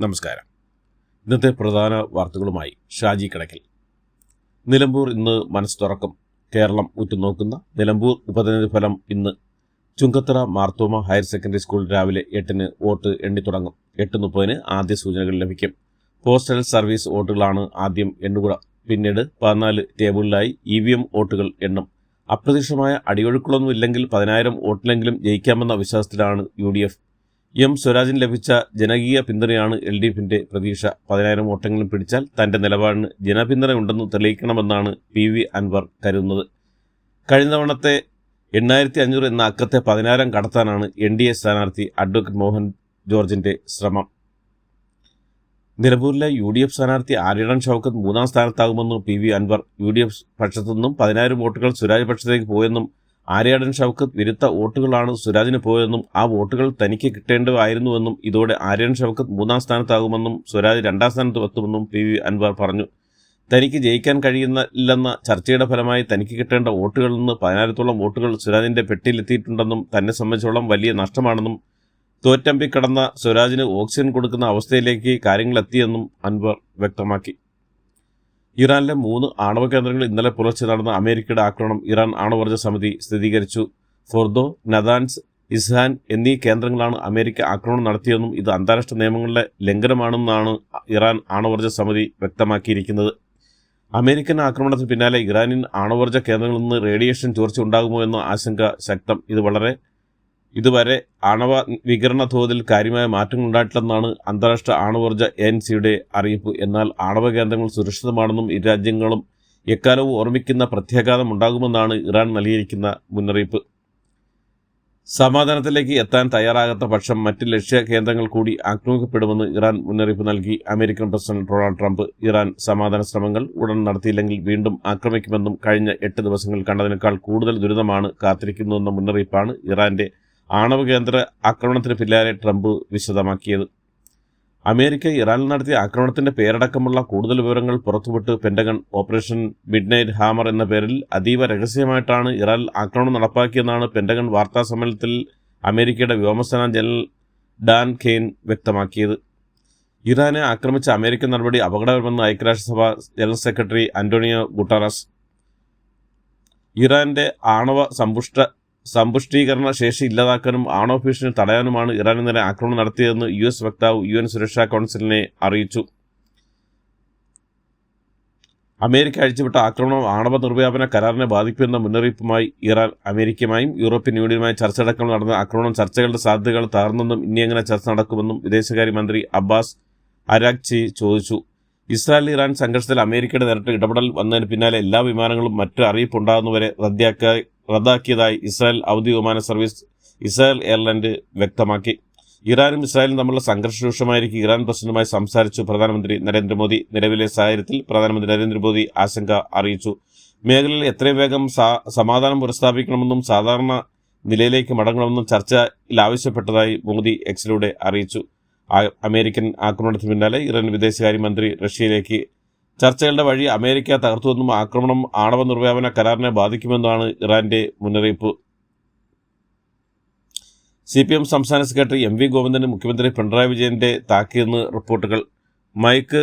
നമസ്കാരം. ഇന്നത്തെ പ്രധാന വാർത്തകളുമായി ഷാജി കടക്കൽ. നിലമ്പൂർ ഇന്ന് മനസ്സ് തുറക്കും. കേരളം ഉറ്റുനോക്കുന്ന നിലമ്പൂർ ഉപതെരഞ്ഞെടുപ്പ് ഫലം ഇന്ന്. Chungathara Marthoma higher secondary school രാവിലെ 8-ന് വോട്ട് എണ്ണിത്തുടങ്ങും. 8:30-ന് ആദ്യ സൂചനകൾ ലഭിക്കും. പോസ്റ്റൽ സർവീസ് വോട്ടുകളാണ് ആദ്യം എണ്ണുക. പിന്നീട് 14 ടേബിളിലായി EVM വോട്ടുകൾ എണ്ണും. അപ്രതീക്ഷിതമായ അടിയൊഴുക്കുകളൊന്നുമില്ലെങ്കിൽ 10,000 വോട്ടിലെങ്കിലും ജയിക്കാമെന്ന വിശ്വാസത്തിലാണ് UDF. സ്വരാജിന് ലഭിച്ച ജനകീയ പിന്തുണയാണ് LDFിന്റെ പ്രതീക്ഷ. 10,000 വോട്ടെങ്കിലും പിടിച്ചാൽ തന്റെ നിലപാടിന് ജനപിന്തുണയുണ്ടെന്ന് തെളിയിക്കണമെന്നാണ് PV അൻവർ കരുതുന്നത്. കഴിഞ്ഞ തവണത്തെ 8,500 എന്ന അക്കത്തെ 10,000 കടത്താനാണ് NDA സ്ഥാനാർത്ഥി അഡ്വക്കേറ്റ് മോഹൻ ജോർജിന്റെ ശ്രമം. നിലമ്പൂരിലെ UDF സ്ഥാനാർത്ഥി ആര്യടൻ ഷൗക്കത്ത് 3-ാം സ്ഥാനത്താകുമെന്ന് PV അൻവർ. UDF പക്ഷത്തുനിന്നും 10,000 വോട്ടുകൾ സ്വരാജ് പക്ഷത്തേക്ക് പോയെന്നും ആര്യാടൻ ഷൗക്കത്ത് വിരുദ്ധ വോട്ടുകളാണ് സ്വരാജിന് പോയതെന്നും ആ വോട്ടുകൾ തനിക്ക് കിട്ടേണ്ടതായിരുന്നുവെന്നും ഇതോടെ ആര്യടൻ ഷൗക്കത്ത് 3-ാം സ്ഥാനത്താകുമെന്നും സ്വരാജ് 2-ാം സ്ഥാനത്ത് എത്തുമെന്നും PV അൻവർ പറഞ്ഞു. തനിക്ക് ജയിക്കാൻ കഴിയുന്നില്ലെന്ന ചർച്ചയുടെ ഫലമായി തനിക്ക് കിട്ടേണ്ട വോട്ടുകളിൽ നിന്ന് 10,000-ത്തോളം വോട്ടുകൾ സ്വരാജിന്റെ പെട്ടിയിലെത്തിയിട്ടുണ്ടെന്നും തന്നെ സംബന്ധിച്ചോളം വലിയ നഷ്ടമാണെന്നും തോറ്റമ്പിക്കടന്ന സ്വരാജിന് ഓക്സിജൻ കൊടുക്കുന്ന അവസ്ഥയിലേക്ക് കാര്യങ്ങളെത്തിയെന്നും അൻവർ വ്യക്തമാക്കി. ഇറാനിലെ 3 ആണവ കേന്ദ്രങ്ങളിൽ ഇന്നലെ പുലർച്ചെ നടന്ന അമേരിക്കയുടെ ആക്രമണം ഇറാൻ ആണവോർജ്ജ സമിതി സ്ഥിരീകരിച്ചു. ഫോർദോ, നദാൻസ്, ഇസ്ഹാൻ എന്നീ കേന്ദ്രങ്ങളാണ് അമേരിക്ക ആക്രമണം നടത്തിയതെന്നും ഇത് അന്താരാഷ്ട്ര നിയമങ്ങളുടെ ലംഘനമാണെന്നാണ് ഇറാൻ ആണവോർജ്ജ സമിതി വ്യക്തമാക്കിയിരിക്കുന്നത്. അമേരിക്കൻ ആക്രമണത്തിന് പിന്നാലെ ഇറാനിയൻ ആണവോർജ്ജ കേന്ദ്രങ്ങളിൽ നിന്ന് റേഡിയേഷൻ ചോർച്ച ഉണ്ടാകുമോ എന്ന ആശങ്ക ശക്തം. ഇതുവരെ ആണവ വികിരണ തോതിൽ കാര്യമായ മാറ്റങ്ങൾ ഉണ്ടായിട്ടില്ലെന്നാണ് അന്താരാഷ്ട്ര ആണവോർജ്ജ ഏജൻസിയുടെ അറിയിപ്പ്. എന്നാൽ ആണവ കേന്ദ്രങ്ങൾ സുരക്ഷിതമാണെന്നും ഇരു രാജ്യങ്ങളും എക്കാലവും ഓർമ്മിക്കുന്ന പ്രത്യാഘാതം ഉണ്ടാകുമെന്നാണ് ഇറാൻ നൽകിയിരിക്കുന്ന മുന്നറിയിപ്പ്. സമാധാനത്തിലേക്ക് എത്താൻ തയ്യാറാകാത്ത പക്ഷം മറ്റ് ലക്ഷ്യ കേന്ദ്രങ്ങൾ കൂടി ആക്രമിക്കപ്പെടുമെന്ന് ഇറാൻ മുന്നറിയിപ്പ് നൽകി. American president Donald Trump Iran സമാധാന ശ്രമങ്ങൾ ഉടൻ നടത്തിയില്ലെങ്കിൽ വീണ്ടും ആക്രമിക്കുമെന്നും കഴിഞ്ഞ 8 ദിവസങ്ങൾ കണ്ടതിനേക്കാൾ കൂടുതൽ ദുരിതമാണ് കാത്തിരിക്കുന്നതെന്ന മുന്നറിയിപ്പാണ് ഇറാന്റെ ആണവ കേന്ദ്ര ആക്രമണത്തിന് പിന്നാലെ ട്രംപ് വിശദമാക്കിയത്. അമേരിക്ക ഇറാനിൽ നടത്തിയ ആക്രമണത്തിന്റെ പേരടക്കമുള്ള കൂടുതൽ വിവരങ്ങൾ പുറത്തുവിട്ട് പെന്റഗൺ. ഓപ്പറേഷൻ മിഡ്നൈറ്റ് ഹാമർ എന്ന പേരിൽ അതീവ രഹസ്യമായിട്ടാണ് ഇറാനിൽ ആക്രമണം നടപ്പാക്കിയെന്നാണ് പെന്റഗൺ വാർത്താ സമ്മേളനത്തിൽ അമേരിക്കയുടെ വ്യോമസേനാ ജനറൽ ഡാൻ കെയ്ൻ വ്യക്തമാക്കിയത്. ഇറാനെ ആക്രമിച്ച അമേരിക്കൻ നടപടി അപകടകരമെന്ന് ഐക്യരാഷ്ട്രസഭ ജനറൽ സെക്രട്ടറി അന്റോണിയോ ഗുട്ടറസ്. ഇറാന്റെ ആണവ സമ്പുഷ്ടീകരണ ശേഷി ഇല്ലാതാക്കാനും ആണവ ഭീഷണി തടയാനുമാണ് ഇറാന് നേരെ ആക്രമണം നടത്തിയതെന്ന് US വക്താവ് UN സുരക്ഷാ കൗൺസിലിനെ അറിയിച്ചു. അമേരിക്ക അഴിച്ചുവിട്ട ആക്രമണം ആണവ നിർവ്യാപന കരാറിനെ ബാധിക്കുമെന്ന മുന്നറിയിപ്പുമായി ഇറാൻ അമേരിക്കയുമായും യൂറോപ്യൻ യൂണിയനുമായി ചർച്ചയടക്കം നടന്ന ആക്രമണം ചർച്ചകളുടെ സാധ്യതകൾ തകർന്നെന്നും ഇനി എങ്ങനെ ചർച്ച നടക്കുമെന്നും വിദേശകാര്യമന്ത്രി അബ്ബാസ് അരാഗ്ചി ചോദിച്ചു. ഇസ്രായേൽ ഇറാൻ സംഘർഷത്തിൽ അമേരിക്കയുടെ നേരിട്ട് ഇടപെടൽ വന്നതിന് പിന്നാലെ എല്ലാ വിമാനങ്ങളും മറ്റ് അറിയിപ്പുണ്ടാകുന്നവരെ റദ്ദാക്കിയതായി ഇസ്രായേൽ ഔദ്യോഗിക വിമാന സർവീസ് ഇസ്രായേൽ എയർലൈൻസ് വ്യക്തമാക്കി. ഇറാനും ഇസ്രായേലും തമ്മിലുള്ള സംഘർഷ രൂക്ഷമായിരിക്കും ഇറാൻ പ്രസിഡന്റുമായി സംസാരിച്ചു പ്രധാനമന്ത്രി നരേന്ദ്രമോദി. നിലവിലെ സാഹചര്യത്തിൽ പ്രധാനമന്ത്രി നരേന്ദ്രമോദി ആശങ്ക അറിയിച്ചു. മേഖലയിൽ എത്രയും വേഗം സമാധാനം പുനഃസ്ഥാപിക്കണമെന്നും സാധാരണ നിലയിലേക്ക് മടങ്ങണമെന്നും ചർച്ചയിൽ ആവശ്യപ്പെട്ടതായി മോദി എക്സിലൂടെ അറിയിച്ചു. അമേരിക്കൻ ആക്രമണത്തിന് പിന്നാലെ ഇറാൻ വിദേശകാര്യമന്ത്രി റഷ്യയിലേക്ക്. ചർച്ചകളുടെ വഴി അമേരിക്ക തകർത്തുവെന്നും ആക്രമണം ആണവ നിർവ്യാപന കരാറിനെ ബാധിക്കുമെന്നാണ് ഇറാന്റെ മുന്നറിയിപ്പ്. CPM സംസ്ഥാന സെക്രട്ടറി MV ഗോവിന്ദന് മുഖ്യമന്ത്രി പിണറായി വിജയന്റെ താക്കീതെന്ന് റിപ്പോർട്ടുകൾ. മൈക്ക്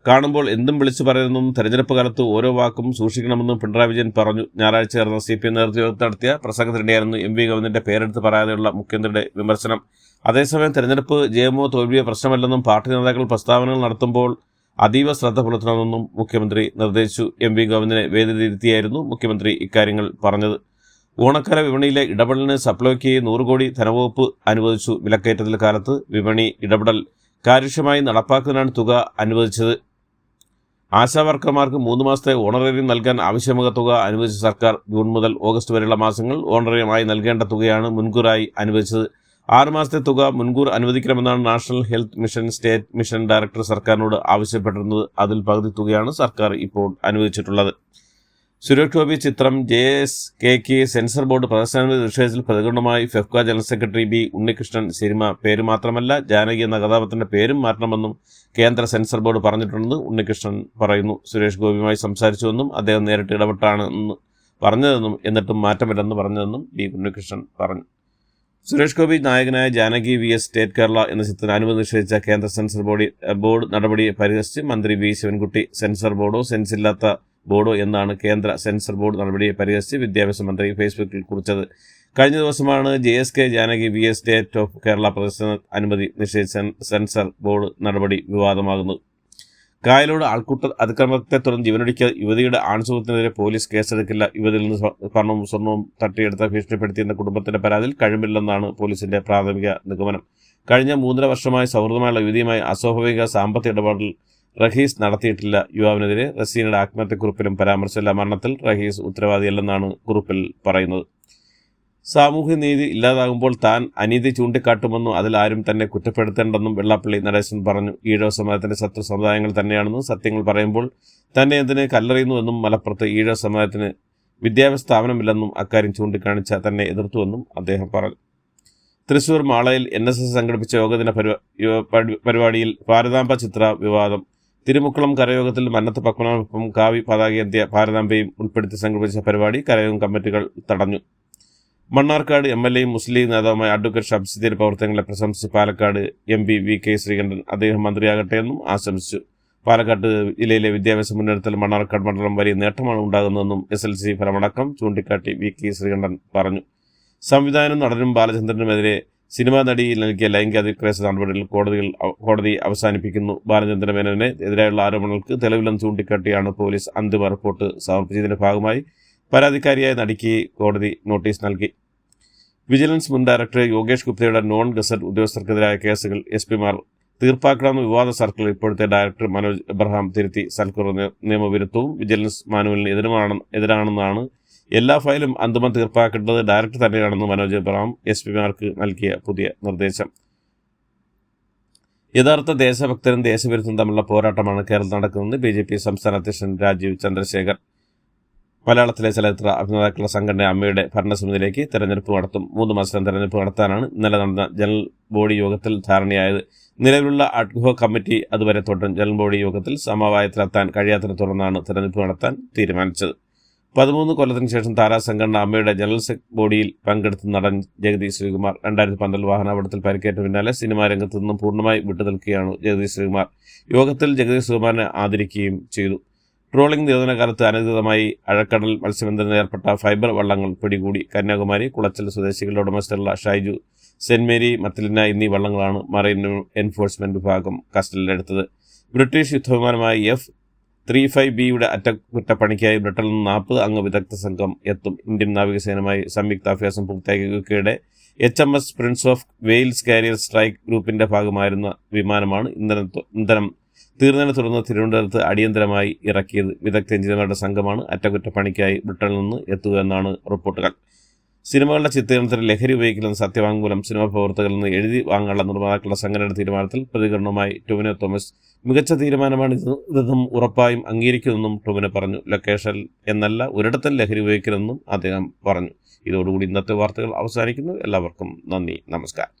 കാണുമ്പോൾ എന്തും വിളിച്ചു പറയുന്നതും തെരഞ്ഞെടുപ്പ് കാലത്ത് ഓരോ വാക്കും സൂക്ഷിക്കണമെന്നും പിണറായി വിജയൻ പറഞ്ഞു. ഞായറാഴ്ച ചേർന്ന CPM നേതൃത്വത്തിൽ നടത്തിയ പ്രസംഗത്തിനിടെയായിരുന്നു MV ഗോവിന്ദന്റെ പേരെടുത്ത് പറയാതെയുള്ള മുഖ്യമന്ത്രിയുടെ വിമർശനം. അതേസമയം തെരഞ്ഞെടുപ്പ് ജയമോ തോൽവിയോ പ്രശ്നമല്ലെന്നും പാർട്ടി നേതാക്കൾ പ്രസ്താവനകൾ നടത്തുമ്പോൾ അതീവ ശ്രദ്ധ പുലർത്തണമെന്നും മുഖ്യമന്ത്രി നിർദ്ദേശിച്ചു. MV ഗോവിന്ദനെ വേദിയിലിരുത്തിയായിരുന്നു മുഖ്യമന്ത്രി ഇക്കാര്യങ്ങൾ പറഞ്ഞത്. ഓണക്കാല വിപണിയിലെ ഇടപെടലിന് സപ്ലൈക്ക് 100 കോടി ധനവകുപ്പ് അനുവദിച്ചു. വിലക്കയറ്റത്തിൽ കാലത്ത് വിപണി ഇടപെടൽ കാര്യക്ഷമമായി നടപ്പാക്കുന്നതിനാണ് തുക അനുവദിച്ചത്. ആശാവർക്കർമാർക്ക് 3 മാസത്തെ ഓണറേറിയം നൽകാൻ ആവശ്യമായ തുക അനുവദിച്ച സർക്കാർ. ജൂൺ മുതൽ ഓഗസ്റ്റ് വരെയുള്ള മാസങ്ങൾ ഓണറേറിയമായി നൽകേണ്ട തുകയാണ് മുൻകൂറായി അനുവദിച്ചത്. 6 മാസത്തെ തുക മുൻകൂർ അനുവദിക്കണമെന്നാണ് national health mission state mission director സർക്കാരിനോട് ആവശ്യപ്പെട്ടിരുന്നത്. അതിൽ പകുതി തുകയാണ് സർക്കാർ ഇപ്പോൾ അനുവദിച്ചിട്ടുള്ളത്. സുരേഷ് ഗോപി ചിത്രം JSKക്ക് സെൻസർ ബോർഡ് പ്രദർശനാനുമതി നിഷേധിച്ചതിൽ പ്രതികരണമായി FEFKA general secretary B Unnikrishnan. Cinema പേര് മാത്രമല്ല ജാനകി എന്ന കഥാപാത്രത്തിന്റെ പേരും മാറ്റണമെന്നും കേന്ദ്ര സെൻസർ ബോർഡ് പറഞ്ഞിട്ടുണ്ടെന്ന് ഉണ്ണികൃഷ്ണൻ പറയുന്നു. സുരേഷ് ഗോപിയുമായി സംസാരിച്ചുവെന്നും അദ്ദേഹം നേരിട്ട് ഇടപെട്ടാണെന്ന് പറഞ്ഞതെന്നും എന്നിട്ടും മാറ്റമില്ലെന്ന് പറഞ്ഞതെന്നും B ഉണ്ണികൃഷ്ണൻ പറഞ്ഞു. സുരേഷ് ഗോപി നായകനായ ജാനകി VS സ്റ്റേറ്റ് കേരള എന്ന ചിത്രത്തിന് അനുമതി നിഷേധിച്ച കേന്ദ്ര സെൻസർ ബോർഡ് നടപടിയെ പരിഹസിച്ച് മന്ത്രി V ശിവൻകുട്ടി. സെൻസർ ബോർഡോ സെൻസില്ലാത്ത ബോർഡോ എന്നാണ് കേന്ദ്ര സെൻസർ ബോർഡ് നടപടിയെ പരിഹസിച്ച് വിദ്യാഭ്യാസ മന്ത്രി ഫേസ്ബുക്കിൽ കുറിച്ചത്. കഴിഞ്ഞ ദിവസമാണ് JSK Janaki VS state of Kerala പ്രദർശന അനുമതി നിഷേധിച്ച സെൻസർ ബോർഡ് നടപടി വിവാദമാകുന്നത്. കായലോട് ആൾക്കൂട്ട അതിക്രമത്തെ തുടർന്ന് ജീവനൊടുക്കിയ യുവതിയുടെ ആൺസുഹൃത്തിനെതിരെ പോലീസ് കേസെടുക്കില്ല. യുവതിയിൽ നിന്ന് പണവും സ്വർണവും തട്ടിയെടുത്ത് ഭീഷണിപ്പെടുത്തിയെന്ന കുടുംബത്തിന്റെ പരാതിയിൽ കഴിവില്ലെന്നാണ് പോലീസിന്റെ പ്രാഥമിക നിഗമനം. കഴിഞ്ഞ 3.5 വർഷമായി സൗഹൃദമായുള്ള യുവതിയുമായി അസ്വാഭാവിക സാമ്പത്തിക ഇടപാടിൽ റഹീസ് നടത്തിയിട്ടില്ല. യുവാവിനെതിരെ റസീനയുടെ ആത്മഹത്യക്കുറിപ്പിലും പരാമർശമില്ല. മരണത്തിൽ റഹീസ് ഉത്തരവാദിയല്ലെന്നാണ് കുറിപ്പിൽ പറയുന്നത്. സാമൂഹ്യനീതി ഇല്ലാതാകുമ്പോൾ താൻ അനീതി ചൂണ്ടിക്കാട്ടുമെന്നും അതിൽ ആരും തന്നെ കുറ്റപ്പെടുത്തേണ്ടെന്നും വെള്ളാപ്പള്ളി നടേശൻ പറഞ്ഞു. ഈഴവ സമുദായത്തിന്റെ ശത്രു സമുദായങ്ങൾ തന്നെയാണെന്നും സത്യങ്ങൾ പറയുമ്പോൾ തന്നെ എന്തിന് കല്ലെറിയുന്നുവെന്നും മലപ്പുറത്ത് ഈഴവ സമുദായത്തിന് വിദ്യാഭ്യാസ സ്ഥാപനമില്ലെന്നും അക്കാര്യം ചൂണ്ടിക്കാണിച്ച തന്നെ എതിർത്തുവെന്നും അദ്ദേഹം പറഞ്ഞു. തൃശൂർ മാളയിൽ NSS സംഘടിപ്പിച്ച യോഗദിന പരിപാടിയിൽ ഭാരതാംബ ചിത്ര വിവാദം. തിരുമുക്കുളം കരയോഗത്തിൽ മന്നത്ത് പത്മനാഭനും കാവി പതാകയേന്തിയ ഭാരതാംബയും ഉൾപ്പെടുത്തി സംഘടിപ്പിച്ച പരിപാടി കരയോഗം കമ്മിറ്റികൾ തടഞ്ഞു. മണ്ണാർക്കാട് MLAയും മുസ്ലിം ലീഗ് നേതാവുമായ അഡ്വക്കേറ്റ് ഷംസുദ്ദീൻ പ്രവർത്തനങ്ങളെ പ്രശംസിച്ച് പാലക്കാട് MP VK ശ്രീകണ്ഠൻ അദ്ദേഹം മന്ത്രിയാകട്ടെ എന്നും ആശംസിച്ചു. പാലക്കാട് ജില്ലയിലെ വിദ്യാഭ്യാസ മുന്നേറ്റത്തിൽ മണ്ണാർക്കാട് മണ്ഡലം വലിയ നേട്ടമാണ് ഉണ്ടാകുന്നതെന്നും SLC ഫലമടക്കം ചൂണ്ടിക്കാട്ടി VK ശ്രീകണ്ഠൻ പറഞ്ഞു. സംവിധായകനും നടനും ബാലചന്ദ്രനുമെതിരെ സിനിമാ നടിയിൽ നൽകിയ ലൈംഗിക അതിക്രമ നടപടികൾ കോടതി അവസാനിപ്പിക്കുന്നു. ബാലചന്ദ്രൻ മേനോനെ എതിരായുള്ള ആരോപണങ്ങൾക്ക് തെളിവില്ലെന്ന് ചൂണ്ടിക്കാട്ടിയാണ് പോലീസ് അന്തിമ റിപ്പോർട്ട് സമർപ്പിച്ചതിന്റെ ഭാഗമായി പരാതിക്കാരിയായ നടിക്ക് കോടതി നോട്ടീസ് നൽകി. വിജിലൻസ് മുൻ ഡയറക്ടർ യോഗേഷ് ഗുപ്തയുടെ നോൺ ഗസറ്റ് ഉദ്യോഗസ്ഥർക്കെതിരായ കേസുകൾ SP-മാർ തീർപ്പാക്കണമെന്ന വിവാദ സർക്കിൾ ഇപ്പോഴത്തെ ഡയറക്ടർ മനോജ് എബ്രഹാം തിരുത്തി. സർക്കുലർ നിയമവിരുദ്ധവും വിജിലൻസ് മാനുവലിന് എതിരാണെന്നാണ്. എല്ലാ ഫയലും അന്തിമം തീർപ്പാക്കേണ്ടത് ഡയറക്ടർ തന്നെയാണെന്ന് മനോജ് എബ്രഹാം SP-മാർക്ക് നൽകിയ പുതിയ നിർദ്ദേശം. യഥാർത്ഥ ദേശഭക്തരും ദേശവിരുദ്ധരും തമ്മിലുള്ള പോരാട്ടമാണ് കേരളത്തിൽ നടക്കുന്നതെന്ന് BJP സംസ്ഥാന അധ്യക്ഷൻ രാജീവ് ചന്ദ്രശേഖർ. മലയാളത്തിലെ ചലച്ചിത്ര അഭിനേതാക്കളുടെ സംഘടന അമ്മയുടെ ഭരണസമിതിയിലേക്ക് തെരഞ്ഞെടുപ്പ് നടത്തും. 3 മത്സരം തെരഞ്ഞെടുപ്പ് നടത്താനാണ് ഇന്നലെ നടന്ന ജനറൽ ബോഡി യോഗത്തിൽ ധാരണയായത്. നിലവിലുള്ള അഡ്ഹോക് കമ്മിറ്റി അതുവരെ തുടരും. ജനറൽ ബോഡി യോഗത്തിൽ സമവായത്തിലെത്താൻ കഴിയാത്തതിനെ തുടർന്നാണ് തെരഞ്ഞെടുപ്പ് നടത്താൻ തീരുമാനിച്ചത്. 13 കൊല്ലത്തിന് ശേഷം താരാസംഘടന അമ്മയുടെ ജനറൽ ബോഡിയിൽ പങ്കെടുത്ത നടൻ ജഗദീഷ് ശ്രീകുമാർ 2012 വാഹനാപകടത്തിൽ പരിക്കേറ്റ പിന്നാലെ സിനിമാ രംഗത്ത് നിന്നും പൂർണ്ണമായി വിട്ടുനിൽക്കുകയാണ് ജഗദീഷ് ശ്രീകുമാർ. യോഗത്തിൽ ജഗദീഷ് ശ്രീകുമാറിനെ ആദരിക്കുകയും ചെയ്തു. ട്രോളിംഗ് നിരോധന കാലത്ത് അനധികൃതമായി ആഴക്കടൽ മത്സ്യബന്ധനത്തിന് ഏർപ്പെട്ട ഫൈബർ വള്ളങ്ങൾ പിടികൂടി. കന്യാകുമാരി കുളച്ചൽ സ്വദേശികളുടെ ഉടമസ്ഥയുള്ള ഷൈജു, സെന്റ് മേരി, മത്തലിന എന്നീ വള്ളങ്ങളാണ് മറൈൻ എൻഫോഴ്സ്മെന്റ് വിഭാഗം കസ്റ്റഡിയിലെടുത്തത്. ബ്രിട്ടീഷ് യുദ്ധവിമാനമായ F-35B അറ്റകുറ്റപ്പണിക്കായി ബ്രിട്ടനിൽ നിന്ന് 40 അംഗ വിദഗ്ധ സംഘം എത്തും. ഇന്ത്യൻ നാവികസേനയുമായി സംയുക്ത അഭ്യാസം പൂർത്തിയാക്കിയ UKയുടെ HMS Prince of Wales carrier strike ഗ്രൂപ്പിന്റെ ഭാഗമായിരുന്ന വിമാനമാണ് ഇന്ധനം തീർന്നതിനെ തുടർന്ന് തിരുവനന്തപുരത്ത് അടിയന്തരമായി ഇറക്കിയത്. വിദഗ്ധ എഞ്ചിനീയർമാരുടെ സംഘമാണ് അറ്റകുറ്റപ്പണിക്കായി ബ്രിട്ടനിൽ നിന്ന് എത്തുക എന്നാണ് റിപ്പോർട്ടുകൾ. സിനിമകളുടെ ചിത്രീകരണത്തിന് ലഹരി ഉപയോഗിക്കില്ലെന്ന് സത്യവാങ്മൂലം സിനിമാ പ്രവർത്തകരിൽ നിന്ന് എഴുതി വാങ്ങാനുള്ള നിർമ്മാതാക്കളുടെ സംഘടനയുടെ തീരുമാനത്തിൽ പ്രതികരണവുമായി ടൊവിനോ തോമസ്. മികച്ച തീരുമാനമാണ് ഇതെന്നും ഉറപ്പായും അംഗീകരിക്കുമെന്നും ടൊവിനോ പറഞ്ഞു. ലൊക്കേഷൻ എന്നല്ല, ഒരിടത്തും ലഹരി ഉപയോഗിക്കരുതെന്നും അദ്ദേഹം പറഞ്ഞു. ഇതോടുകൂടി ഇന്നത്തെ വാർത്തകൾ അവസാനിക്കുന്നു. എല്ലാവർക്കും നന്ദി, നമസ്കാരം.